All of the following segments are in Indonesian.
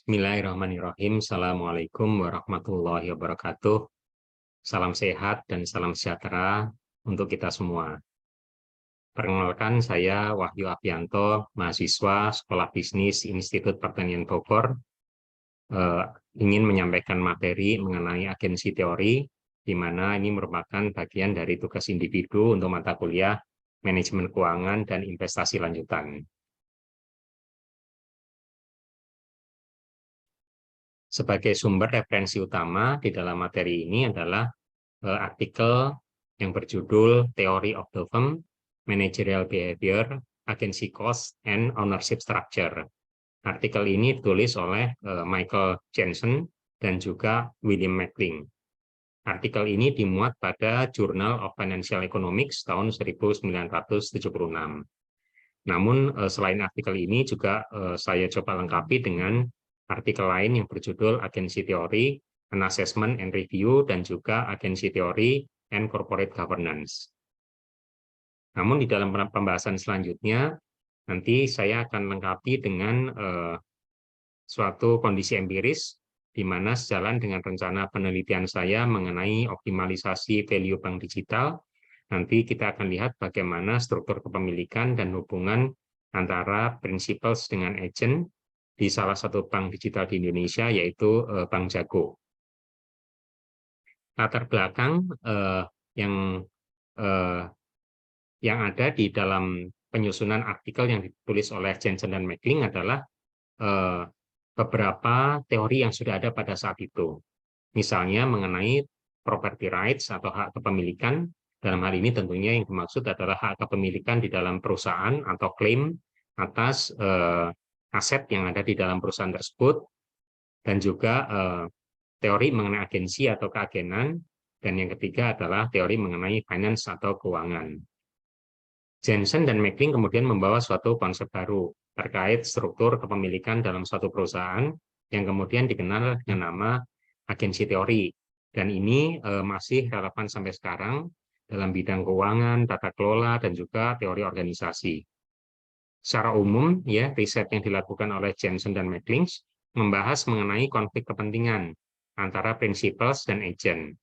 Bismillahirrahmanirrahim. Assalamualaikum warahmatullahi wabarakatuh. Salam sehat dan salam sejahtera untuk kita semua. Perkenalkan, saya Wahyu Apianto, mahasiswa Sekolah Bisnis Institut Pertanian Bogor, ingin menyampaikan materi mengenai agensi teori, di mana ini merupakan bagian dari tugas individu untuk mata kuliah Manajemen Keuangan dan Investasi Lanjutan. Sebagai sumber referensi utama di dalam materi ini adalah artikel yang berjudul Theory of the Firm, Managerial Behavior, Agency Cost, and Ownership Structure. Artikel ini ditulis oleh Michael Jensen dan juga William McLean. Artikel ini dimuat pada Journal of Financial Economics tahun 1976. Namun selain artikel ini juga saya coba lengkapi dengan artikel lain yang berjudul Agency Theory, An Assessment and Review, dan juga Agency Theory and Corporate Governance. Namun di dalam pembahasan selanjutnya, nanti saya akan lengkapi dengan suatu kondisi empiris, di mana sejalan dengan rencana penelitian saya mengenai optimalisasi value bank digital, nanti kita akan lihat bagaimana struktur kepemilikan dan hubungan antara principals dengan agent di salah satu bank digital di Indonesia, yaitu Bank Jago. Latar belakang yang ada di dalam penyusunan artikel yang ditulis oleh Jensen dan McLean adalah beberapa teori yang sudah ada pada saat itu. Misalnya mengenai property rights atau hak kepemilikan. Dalam hal ini tentunya yang dimaksud adalah hak kepemilikan di dalam perusahaan atau klaim atas aset yang ada di dalam perusahaan tersebut, dan juga teori mengenai agensi atau keagenan, dan yang ketiga adalah teori mengenai finance atau keuangan. Jensen dan McLean kemudian membawa suatu konsep baru terkait struktur kepemilikan dalam suatu perusahaan yang kemudian dikenal dengan nama agensi teori, dan ini masih relevan sampai sekarang dalam bidang keuangan, tata kelola, dan juga teori organisasi. Secara umum, ya, riset yang dilakukan oleh Jensen dan McLean membahas mengenai konflik kepentingan antara principals dan agent,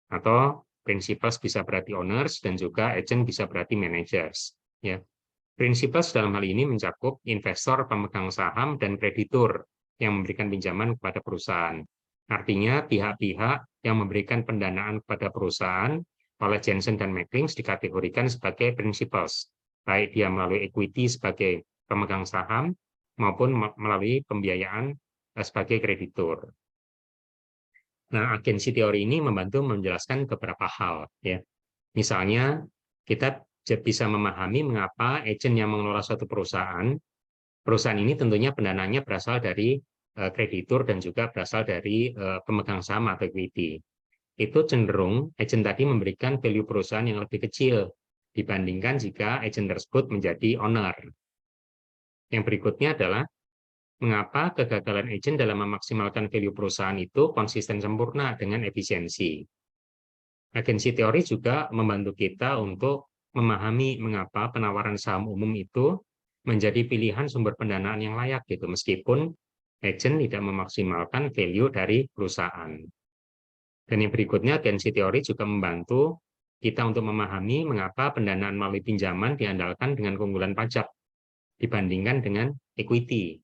atau principals bisa berarti owners dan juga agent bisa berarti managers. Ya, principals dalam hal ini mencakup investor, pemegang saham, dan kreditur yang memberikan pinjaman kepada perusahaan. Artinya pihak-pihak yang memberikan pendanaan kepada perusahaan oleh Jensen dan McLean dikategorikan sebagai principals, baik dia melalui equity sebagai pemegang saham maupun melalui pembiayaan sebagai kreditur. Nah, agensi teori ini membantu menjelaskan beberapa hal, ya. Misalnya, kita bisa memahami mengapa agen yang mengelola suatu perusahaan ini tentunya pendanaannya berasal dari kreditur dan juga berasal dari pemegang saham atau equity. Itu cenderung agen tadi memberikan value perusahaan yang lebih kecil dibandingkan jika agen tersebut menjadi owner. Yang berikutnya adalah mengapa kegagalan agen dalam memaksimalkan value perusahaan itu konsisten sempurna dengan efisiensi. Agensi teori juga membantu kita untuk memahami mengapa penawaran saham umum itu menjadi pilihan sumber pendanaan yang layak gitu, meskipun agen tidak memaksimalkan value dari perusahaan. Dan yang berikutnya, agensi teori juga membantu kita untuk memahami mengapa pendanaan melalui pinjaman diandalkan dengan keunggulan pajak dibandingkan dengan equity.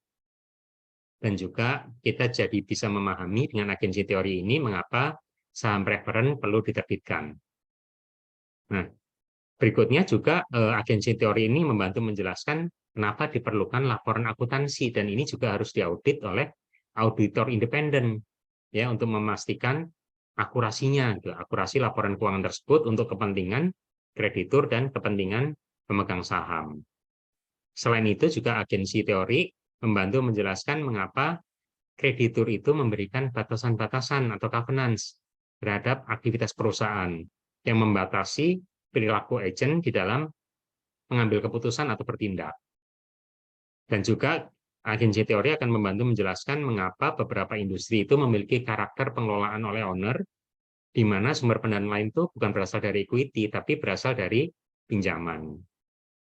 Dan juga kita jadi bisa memahami dengan agensi teori ini mengapa saham preferen perlu diterbitkan. Nah, berikutnya juga agensi teori ini membantu menjelaskan kenapa diperlukan laporan akuntansi, dan ini juga harus diaudit oleh auditor independen, ya, untuk memastikan akurasinya, akurasi laporan keuangan tersebut untuk kepentingan kreditur dan kepentingan pemegang saham. Selain itu juga agensi teori membantu menjelaskan mengapa kreditur itu memberikan batasan-batasan atau covenants terhadap aktivitas perusahaan yang membatasi perilaku agen di dalam mengambil keputusan atau bertindak. Dan juga agensi teori akan membantu menjelaskan mengapa beberapa industri itu memiliki karakter pengelolaan oleh owner, di mana sumber pendanaan lain itu bukan berasal dari equity, tapi berasal dari pinjaman.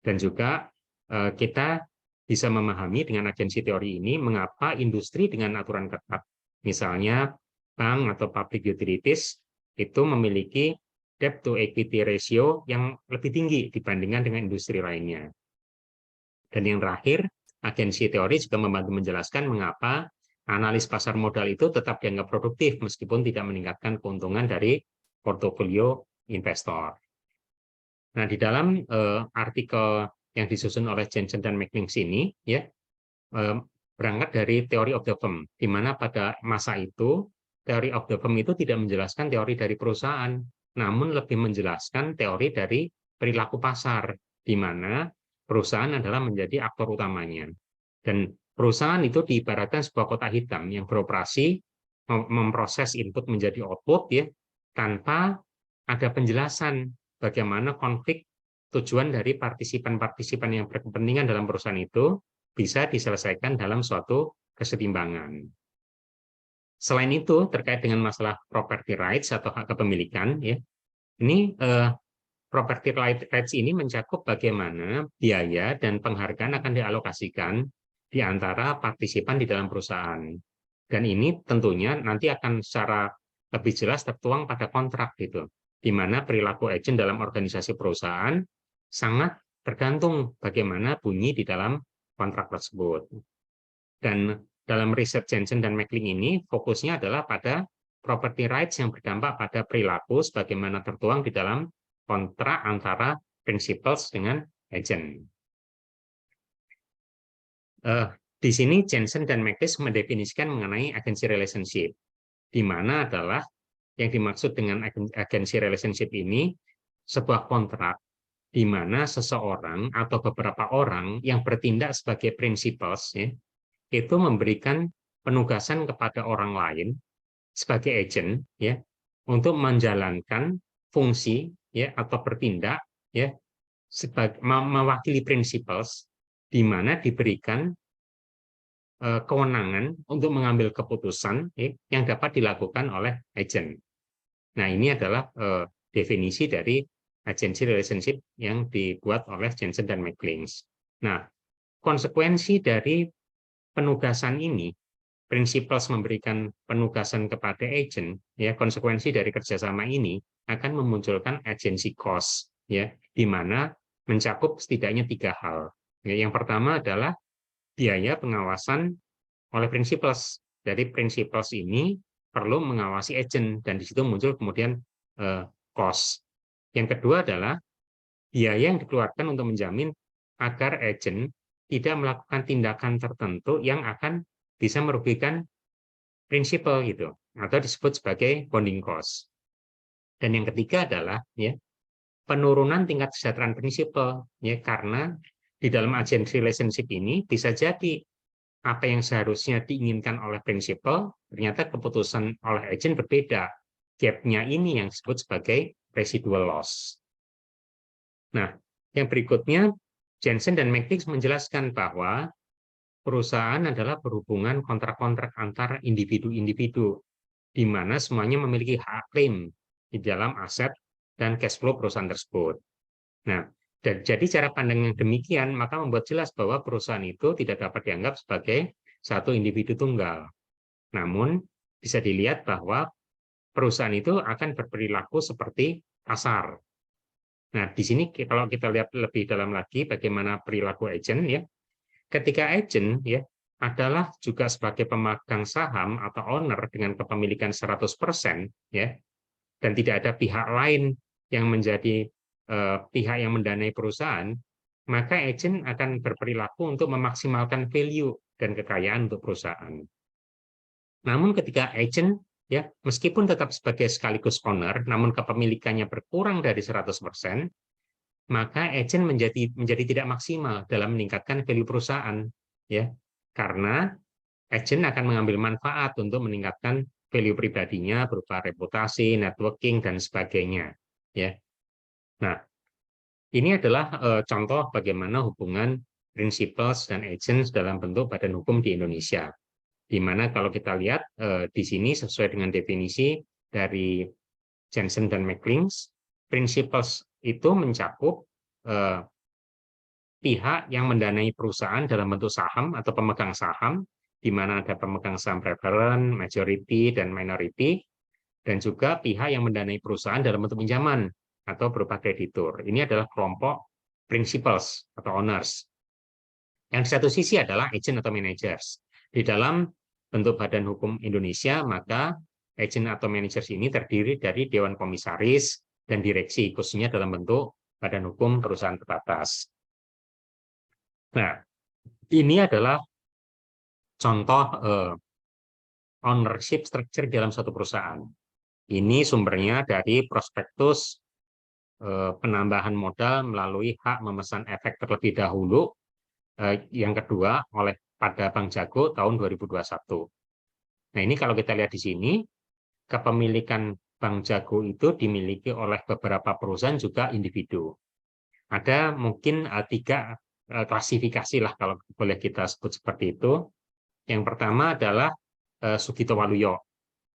Dan juga kita bisa memahami dengan agensi teori ini mengapa industri dengan aturan ketat, misalnya bank atau public utilities, itu memiliki debt to equity ratio yang lebih tinggi dibandingkan dengan industri lainnya. Dan yang terakhir, agensi teori juga membantu menjelaskan mengapa analis pasar modal itu tetap dianggap produktif meskipun tidak meningkatkan keuntungan dari portofolio investor. Nah, di dalam artikel yang disusun oleh Jensen dan McLinch ini, ya, berangkat dari teori of the firm, di mana pada masa itu teori of the firm itu tidak menjelaskan teori dari perusahaan, namun lebih menjelaskan teori dari perilaku pasar, di mana perusahaan adalah menjadi aktor utamanya. Dan perusahaan itu diibaratkan sebuah kotak hitam yang beroperasi memproses input menjadi output, ya, tanpa ada penjelasan bagaimana konflik tujuan dari partisipan-partisipan yang berkepentingan dalam perusahaan itu bisa diselesaikan dalam suatu kesetimbangan. Selain itu, terkait dengan masalah property rights atau hak kepemilikan, ya, ini property rights ini mencakup bagaimana biaya dan penghargaan akan dialokasikan di antara partisipan di dalam perusahaan. Dan ini tentunya nanti akan secara lebih jelas tertuang pada kontrak gitu, di mana perilaku agent dalam organisasi perusahaan sangat tergantung bagaimana bunyi di dalam kontrak tersebut. Dan dalam riset Jensen dan McLinch ini fokusnya adalah pada property rights yang berdampak pada perilaku sebagaimana tertuang di dalam kontrak antara principals dengan agent. Di sini Jensen dan McLinch mendefinisikan mengenai agency relationship, di mana adalah yang dimaksud dengan agency relationship ini sebuah kontrak di mana seseorang atau beberapa orang yang bertindak sebagai principals, ya, itu memberikan penugasan kepada orang lain sebagai agent, ya, untuk menjalankan fungsi, ya, atau bertindak, ya, sebagai mewakili principals, di mana diberikan kewenangan untuk mengambil keputusan, ya, yang dapat dilakukan oleh agent. Nah, ini adalah definisi dari agency relationship yang dibuat oleh Jensen dan McLinch. Nah, konsekuensi dari penugasan ini, principals memberikan penugasan kepada agent, ya, konsekuensi dari kerjasama ini akan memunculkan agency cost, ya, di mana mencakup setidaknya 3 hal. Ya, yang pertama adalah biaya pengawasan oleh principals. Jadi principals ini perlu mengawasi agent dan di situ muncul kemudian cost. Yang kedua adalah biaya yang dikeluarkan untuk menjamin agar agent tidak melakukan tindakan tertentu yang akan bisa merugikan prinsipal gitu, atau disebut sebagai bonding cost. Dan yang ketiga adalah, ya, penurunan tingkat kesejahteraan prinsipal, ya, karena di dalam agency relationship ini bisa jadi apa yang seharusnya diinginkan oleh prinsipal ternyata keputusan oleh agent berbeda. Gap-nya ini yang disebut sebagai residual loss. Nah, yang berikutnya, Jensen dan McLinch menjelaskan bahwa perusahaan adalah berhubungan kontrak-kontrak antar individu-individu, di mana semuanya memiliki hak klaim di dalam aset dan cash flow perusahaan tersebut. Nah, jadi cara pandang yang demikian maka membuat jelas bahwa perusahaan itu tidak dapat dianggap sebagai satu individu tunggal. Namun, bisa dilihat bahwa perusahaan itu akan berperilaku seperti pasar. Nah, di sini kalau kita lihat lebih dalam lagi bagaimana perilaku agent, ya, ketika agent, ya, adalah juga sebagai pemegang saham atau owner dengan kepemilikan 100%, ya, dan tidak ada pihak lain yang menjadi pihak yang mendanai perusahaan, maka agent akan berperilaku untuk memaksimalkan value dan kekayaan untuk perusahaan. Namun ketika agent, ya, meskipun tetap sebagai sekaligus owner, namun kepemilikannya berkurang dari 100%, maka agent menjadi tidak maksimal dalam meningkatkan value perusahaan, ya, karena agent akan mengambil manfaat untuk meningkatkan value pribadinya berupa reputasi, networking, dan sebagainya, ya. Nah, ini adalah contoh bagaimana hubungan principals dan agents dalam bentuk badan hukum di Indonesia. Di mana kalau kita lihat di sini sesuai dengan definisi dari Jensen dan McLinch, principals itu mencakup pihak yang mendanai perusahaan dalam bentuk saham atau pemegang saham, di mana ada pemegang saham preference, majority, dan minority, dan juga pihak yang mendanai perusahaan dalam bentuk pinjaman atau berupa kreditur. Ini adalah kelompok principals atau owners. Yang di satu sisi adalah agent atau managers. Di dalam bentuk badan hukum Indonesia, maka agent atau managers ini terdiri dari dewan komisaris dan direksi, khususnya dalam bentuk badan hukum perusahaan terbatas. Nah, ini adalah contoh ownership structure dalam suatu perusahaan. Ini sumbernya dari prospektus penambahan modal melalui hak memesan efek terlebih dahulu, yang kedua pada Bank Jago tahun 2021. Nah, ini kalau kita lihat di sini, kepemilikan Bank Jago itu dimiliki oleh beberapa perusahaan juga individu. Ada mungkin 3 klasifikasi lah kalau boleh kita sebut seperti itu. Yang pertama adalah Sugito Waluyo.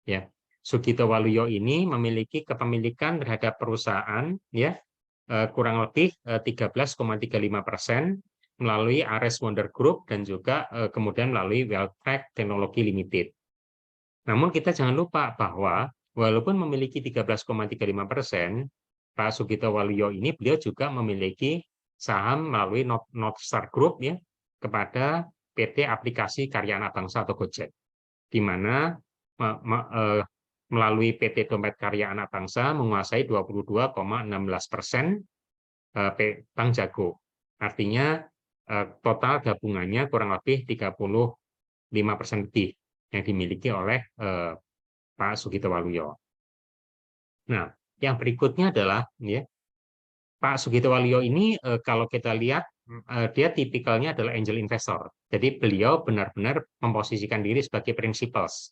Ya, Sugito Waluyo ini memiliki kepemilikan terhadap perusahaan ya kurang lebih 13,35% melalui Ares Wonder Group dan juga kemudian melalui Welltrack Technology Limited. Namun kita jangan lupa bahwa walaupun memiliki 13,35%, Pak Sugito Waluyo ini beliau juga memiliki saham melalui Northstar Group ya kepada PT Aplikasi Karya Anak Bangsa atau Gojek, di mana melalui PT Dompet Karya Anak Bangsa menguasai 22,16% Bank Jago. Artinya total gabungannya kurang lebih 35% lebih yang dimiliki oleh Pak Sugito Waluyo. Nah, yang berikutnya adalah ya, Pak Sugito Waluyo ini kalau kita lihat dia tipikalnya adalah angel investor. Jadi beliau benar-benar memposisikan diri sebagai principals.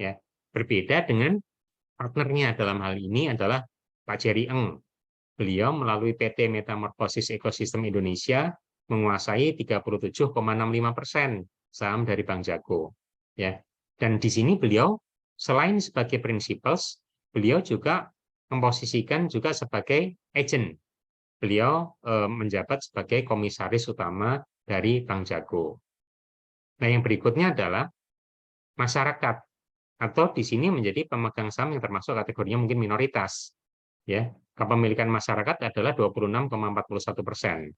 Ya, berbeda dengan partnernya dalam hal ini adalah Pak Jerry Eng. Beliau melalui PT Metamorphosis Ecosystem Indonesia menguasai 37,65% saham dari Bank Jago. Ya, dan di sini beliau selain sebagai principals, beliau juga memposisikan juga sebagai agent. Beliau menjabat sebagai komisaris utama dari Bank Jago. Nah, yang berikutnya adalah masyarakat, atau di sini menjadi pemegang saham yang termasuk kategorinya mungkin minoritas. Ya, kepemilikan masyarakat adalah 26,41%.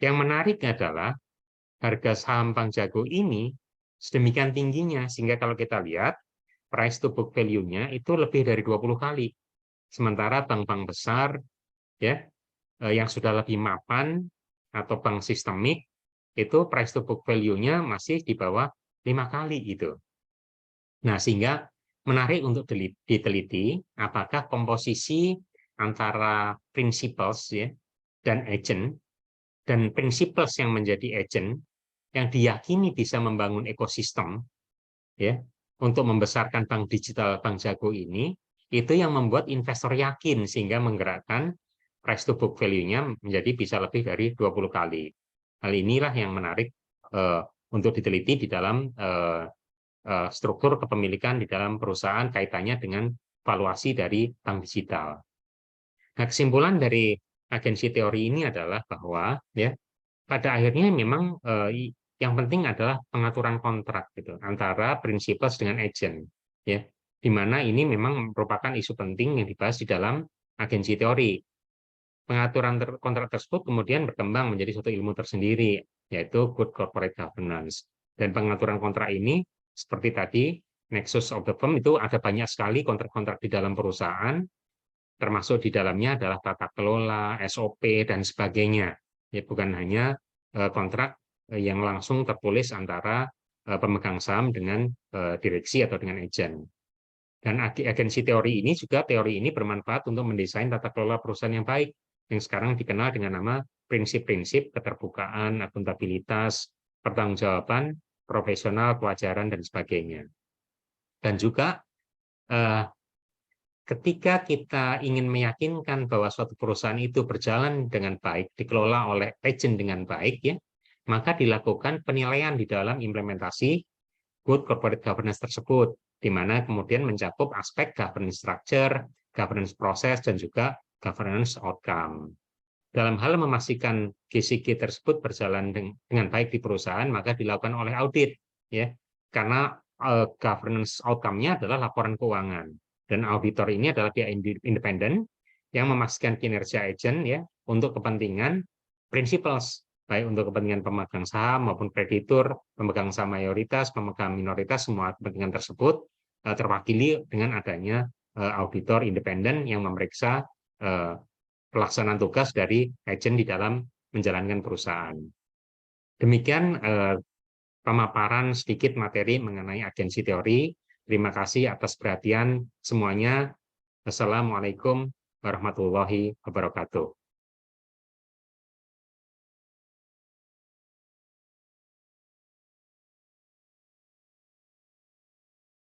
Yang menarik adalah harga saham Bank Jago ini sedemikian tingginya sehingga kalau kita lihat price to book value-nya itu lebih dari 20 kali. Sementara bank-bank besar ya yang sudah lebih mapan atau bank sistemik itu price to book value-nya masih di bawah 5 kali gitu. Nah, sehingga menarik untuk diteliti apakah komposisi antara principals ya dan agent, dan principals yang menjadi agent yang diyakini bisa membangun ekosistem ya untuk membesarkan bank digital Bank Jago ini, itu yang membuat investor yakin sehingga menggerakkan price to book value-nya menjadi bisa lebih dari 20 kali. Hal inilah yang menarik untuk diteliti di dalam struktur kepemilikan di dalam perusahaan kaitannya dengan valuasi dari bank digital. Nah, kesimpulan dari agensi teori ini adalah bahwa ya pada akhirnya memang yang penting adalah pengaturan kontrak gitu antara principals dengan agent ya, di mana ini memang merupakan isu penting yang dibahas di dalam agensi teori. Pengaturan kontrak tersebut kemudian berkembang menjadi suatu ilmu tersendiri, yaitu good corporate governance. Dan pengaturan kontrak ini seperti tadi nexus of the firm itu ada banyak sekali kontrak-kontrak di dalam perusahaan, termasuk di dalamnya adalah tata kelola, SOP dan sebagainya. Ya, bukan hanya kontrak yang langsung tertulis antara pemegang saham dengan direksi atau dengan agen. Dan agensi teori ini juga teori ini bermanfaat untuk mendesain tata kelola perusahaan yang baik, yang sekarang dikenal dengan nama prinsip-prinsip keterbukaan, akuntabilitas, pertanggungjawaban, profesional, kewajaran, dan sebagainya. Dan juga ketika kita ingin meyakinkan bahwa suatu perusahaan itu berjalan dengan baik, dikelola oleh agent dengan baik, ya, maka dilakukan penilaian di dalam implementasi good corporate governance tersebut, di mana kemudian mencakup aspek governance structure, governance process, dan juga governance outcome. dalam hal memastikan GCG tersebut berjalan dengan baik di perusahaan, maka dilakukan oleh audit, ya, karena governance outcome-nya adalah laporan keuangan, dan auditor ini adalah pihak independen yang memastikan kinerja agen, ya, untuk kepentingan principals, baik untuk kepentingan pemegang saham maupun kreditur, pemegang saham mayoritas, pemegang minoritas, semua kepentingan tersebut terwakili dengan adanya auditor independen yang memeriksa pelaksanaan tugas dari agen di dalam menjalankan perusahaan. Demikian pemaparan sedikit materi mengenai agensi teori. Terima kasih atas perhatian semuanya. Assalamualaikum warahmatullahi wabarakatuh.